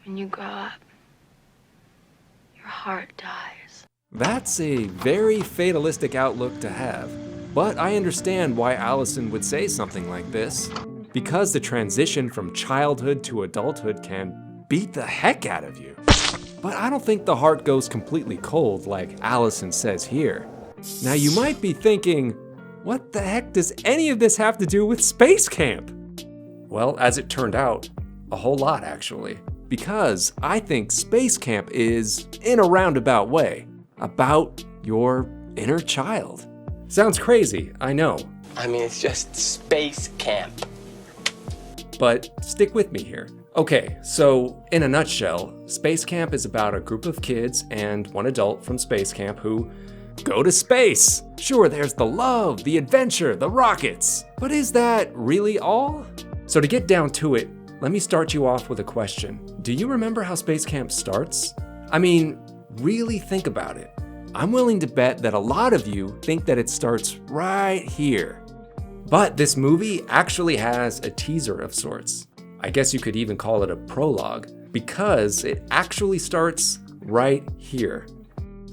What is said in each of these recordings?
When you grow up, your heart dies. That's a very fatalistic outlook to have, but I understand why Allison would say something like this, because the transition from childhood to adulthood can beat the heck out of you. But I don't think the heart goes completely cold like Allison says here. Now you might be thinking, what the heck does any of this have to do with SpaceCamp? Well, as it turned out, a whole lot actually, because I think SpaceCamp is, in a roundabout way, about your inner child. Sounds crazy, I know. I mean, it's just space camp. But stick with me here. Okay, so in a nutshell, SpaceCamp is about a group of kids and one adult from SpaceCamp who go to space. Sure, there's the love, the adventure, the rockets, but is that really all? So to get down to it, let me start you off with a question. Do you remember how SpaceCamp starts? I mean, really think about it. I'm willing to bet that a lot of you think that it starts right here. But this movie actually has a teaser of sorts. I guess you could even call it a prologue, because it actually starts right here.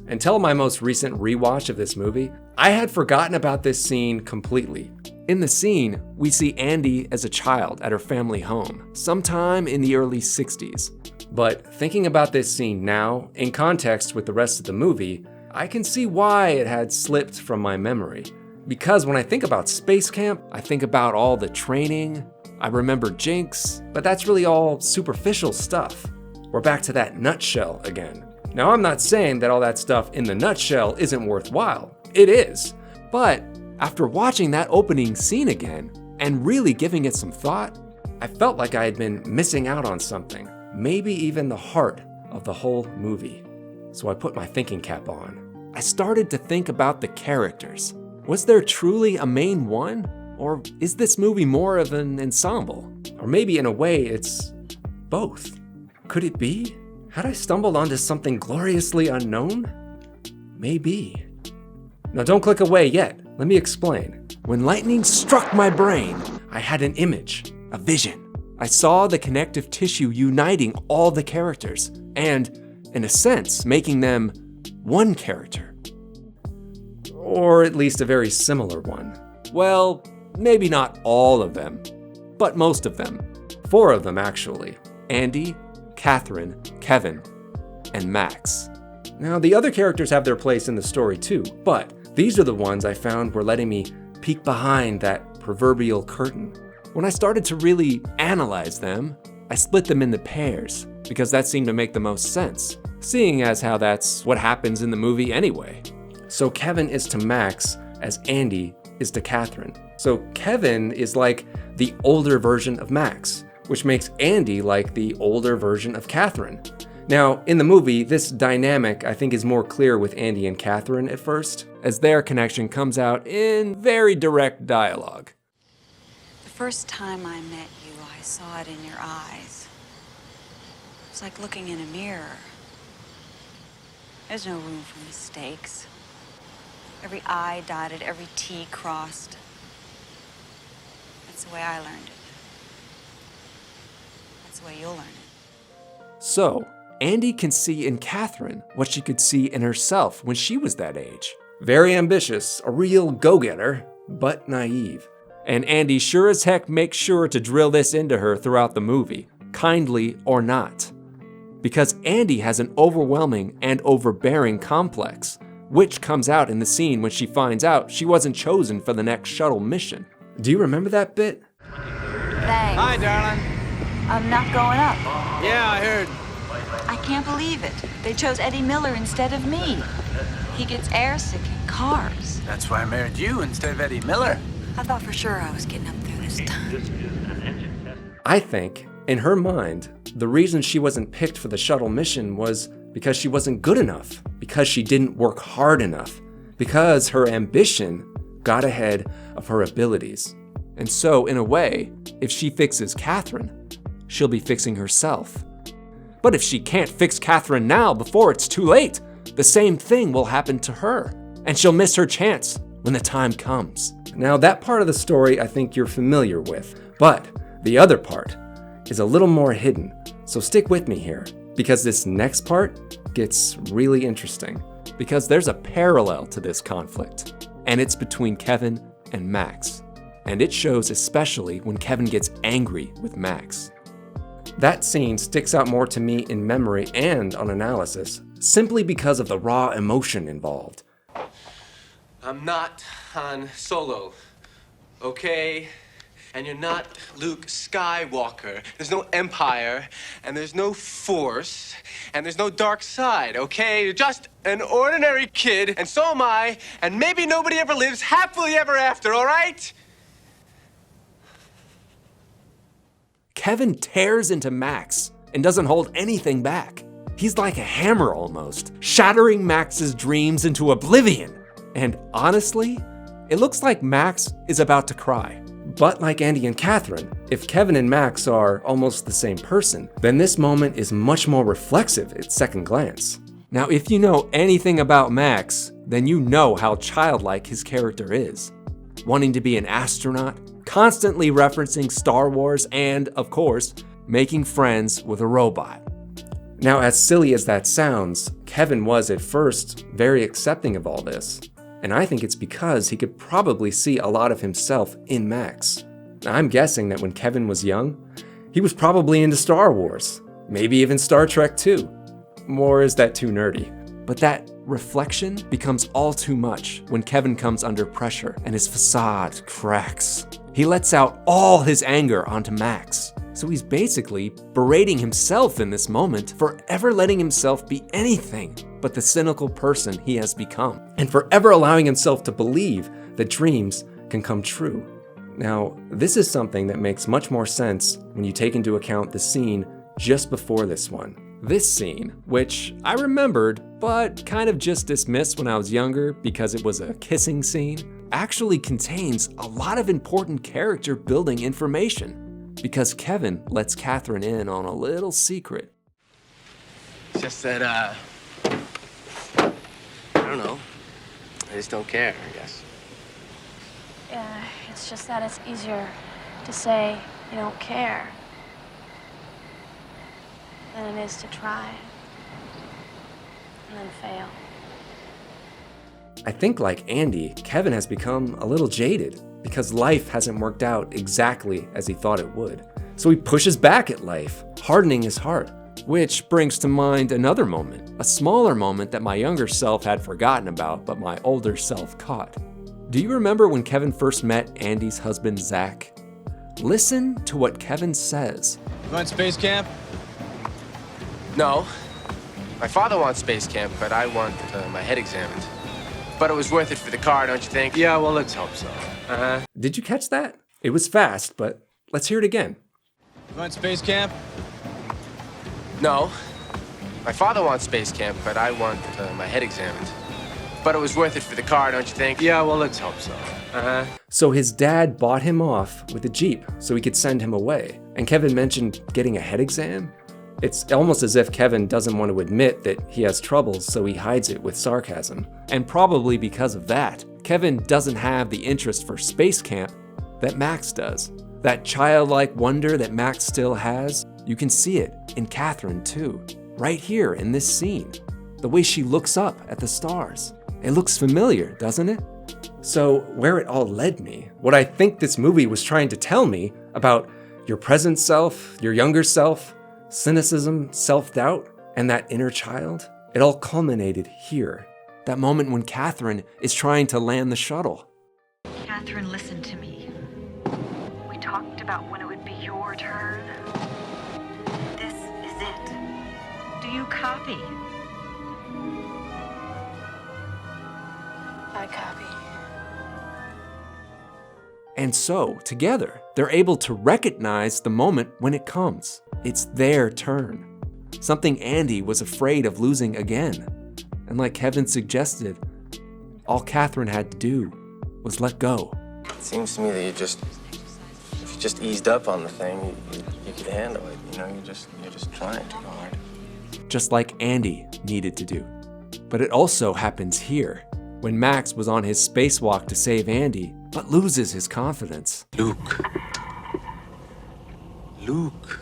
Until my most recent rewatch of this movie, I had forgotten about this scene completely. In the scene, we see Andie as a child at her family home, sometime in the early 60s. But thinking about this scene now, in context with the rest of the movie, I can see why it had slipped from my memory. Because when I think about SpaceCamp, I think about all the training, I remember Jinx, but that's really all superficial stuff. We're back to that nutshell again. Now, I'm not saying that all that stuff in the nutshell isn't worthwhile. It is. But after watching that opening scene again and really giving it some thought, I felt like I had been missing out on something, maybe even the heart of the whole movie. So I put my thinking cap on. I started to think about the characters. Was there truly a main one? Or is this movie more of an ensemble? Or maybe in a way it's both. Could it be? Had I stumbled onto something gloriously unknown? Maybe. Now don't click away yet. Let me explain. When lightning struck my brain, I had an image, a vision. I saw the connective tissue uniting all the characters and, in a sense, making them one character. Or at least a very similar one. Well, maybe not all of them, but most of them. 4 of them, actually. Andie, Kathryn, Kevin, and Max. Now, the other characters have their place in the story too, but these are the ones I found were letting me peek behind that proverbial curtain. When I started to really analyze them, I split them into pairs, because that seemed to make the most sense, seeing as how that's what happens in the movie anyway. So Kevin is to Max as Andie is to Kathryn. So Kevin is like the older version of Max, which makes Andie like the older version of Kathryn. Now, in the movie, this dynamic I think is more clear with Andie and Kathryn at first, as their connection comes out in very direct dialogue. The first time I met you, I saw it in your eyes. It was like looking in a mirror. There's no room for mistakes. Every I dotted, every T crossed. That's the way I learned it. That's the way you'll learn it. So, Andie can see in Kathryn what she could see in herself when she was that age. Very ambitious, a real go-getter, but naive. And Andie sure as heck makes sure to drill this into her throughout the movie, kindly or not. Because Andie has an overwhelming and overbearing complex, which comes out in the scene when she finds out she wasn't chosen for the next shuttle mission. Do you remember that bit? Thanks. Hi, darling. I'm not going up. Yeah, I heard. I can't believe it. They chose Eddie Miller instead of me. He gets airsick in cars. That's why I married you instead of Eddie Miller. I thought for sure I was getting up there this time. I think, in her mind, the reason she wasn't picked for the shuttle mission was because she wasn't good enough, because she didn't work hard enough, because her ambition got ahead of her abilities. And so, in a way, if she fixes Kathryn, she'll be fixing herself. But if she can't fix Kathryn now before it's too late, the same thing will happen to her, and she'll miss her chance when the time comes. Now, that part of the story I think you're familiar with, but the other part is a little more hidden, So stick with me here, because this next part gets really interesting. Because there's a parallel to this conflict, and it's between Kevin and Max. And it shows especially when Kevin gets angry with Max. That scene sticks out more to me in memory and on analysis, simply because of the raw emotion involved. I'm not Han Solo, okay? And you're not Luke Skywalker. There's no Empire, and there's no Force, and there's no dark side, okay? You're just an ordinary kid, and so am I, and maybe nobody ever lives happily ever after, all right? Kevin tears into Max and doesn't hold anything back. He's like a hammer almost, shattering Max's dreams into oblivion. And honestly, it looks like Max is about to cry. But like Andie and Kathryn, if Kevin and Max are almost the same person, then this moment is much more reflexive at second glance. Now, if you know anything about Max, then you know how childlike his character is. Wanting to be an astronaut, constantly referencing Star Wars, and, of course, making friends with a robot. Now, as silly as that sounds, Kevin was at first very accepting of all this. And I think it's because he could probably see a lot of himself in Max. Now, I'm guessing that when Kevin was young, he was probably into Star Wars, maybe even Star Trek too. Or is that too nerdy? But that reflection becomes all too much when Kevin comes under pressure and his facade cracks. He lets out all his anger onto Max. So he's basically berating himself in this moment for ever letting himself be anything but the cynical person he has become, and for ever allowing himself to believe that dreams can come true. Now, this is something that makes much more sense when you take into account the scene just before this one. This scene, which I remembered, but kind of just dismissed when I was younger because it was a kissing scene, actually contains a lot of important character building information. Because Kevin lets Kathryn in on a little secret. It's just that, I don't know. I just don't care, I guess. Yeah, it's just that it's easier to say you don't care than it is to try and then fail. I think like Andie, Kevin has become a little jaded because life hasn't worked out exactly as he thought it would. So he pushes back at life, hardening his heart. Which brings to mind another moment, a smaller moment that my younger self had forgotten about, but my older self caught. Do you remember when Kevin first met Andie's husband, Zach? Listen to what Kevin says. You want SpaceCamp? No. My father wants SpaceCamp, but I want my head examined. But it was worth it for the car, don't you think? Yeah, well, let's hope so. Did you catch that? It was fast, but let's hear it again. You want SpaceCamp? No. My father wants SpaceCamp, but I want my head examined. But it was worth it for the car, don't you think? Yeah, well, let's hope so. So his dad bought him off with a Jeep so he could send him away. And Kevin mentioned getting a head exam? It's almost as if Kevin doesn't want to admit that he has troubles, so he hides it with sarcasm. And probably because of that, Kevin doesn't have the interest for SpaceCamp that Max does. That childlike wonder that Max still has, you can see it in Kathryn too. Right here in this scene. The way she looks up at the stars. It looks familiar, doesn't it? So where it all led me, what I think this movie was trying to tell me about your present self, your younger self, cynicism, self-doubt, and that inner child, it all culminated here. That moment when Kathryn is trying to land the shuttle. Kathryn, listen to me. We talked about when it would be your turn. This is it. Do you copy? I copy. And so, together, they're able to recognize the moment when it comes. It's their turn. Something Andie was afraid of losing again. And like Kevin suggested, all Kathryn had to do was let go. It seems to me that if you just eased up on the thing, you could handle it. You know, you're just trying too hard. Just like Andie needed to do. But it also happens here, when Max was on his spacewalk to save Andie, but loses his confidence. Luke.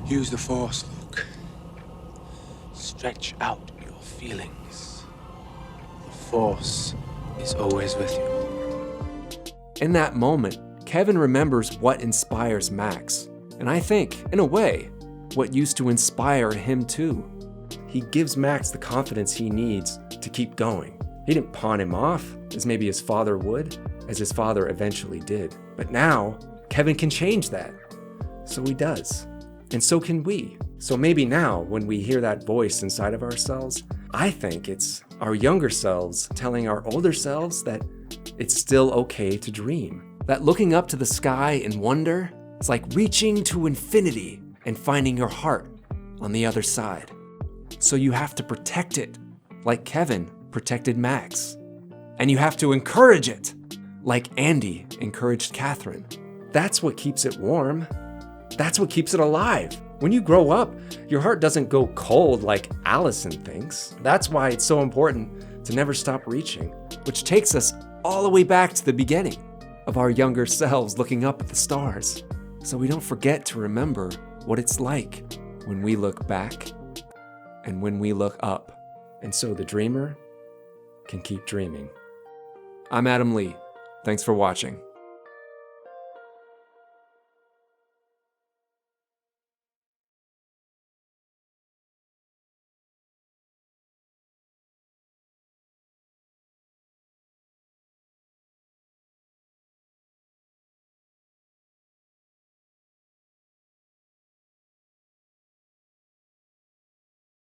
Use the Force, Luke. Stretch out your feelings. The Force is always with you. In that moment, Kevin remembers what inspires Max. And I think, in a way, what used to inspire him too. He gives Max the confidence he needs to keep going. He didn't pawn him off, as maybe his father would, as his father eventually did. But now, Kevin can change that. So he does. And so can we. So maybe now, when we hear that voice inside of ourselves, I think it's our younger selves telling our older selves that it's still okay to dream. That looking up to the sky in wonder is like reaching to infinity and finding your heart on the other side. So you have to protect it, like Kevin protected Max. And you have to encourage it, like Andie encouraged Kathryn. That's what keeps it warm. That's what keeps it alive. When you grow up, your heart doesn't go cold like Allison thinks. That's why it's so important to never stop reaching, which takes us all the way back to the beginning of our younger selves looking up at the stars. So we don't forget to remember what it's like when we look back and when we look up. And so the dreamer can keep dreaming. I'm Adam Lee. Thanks for watching.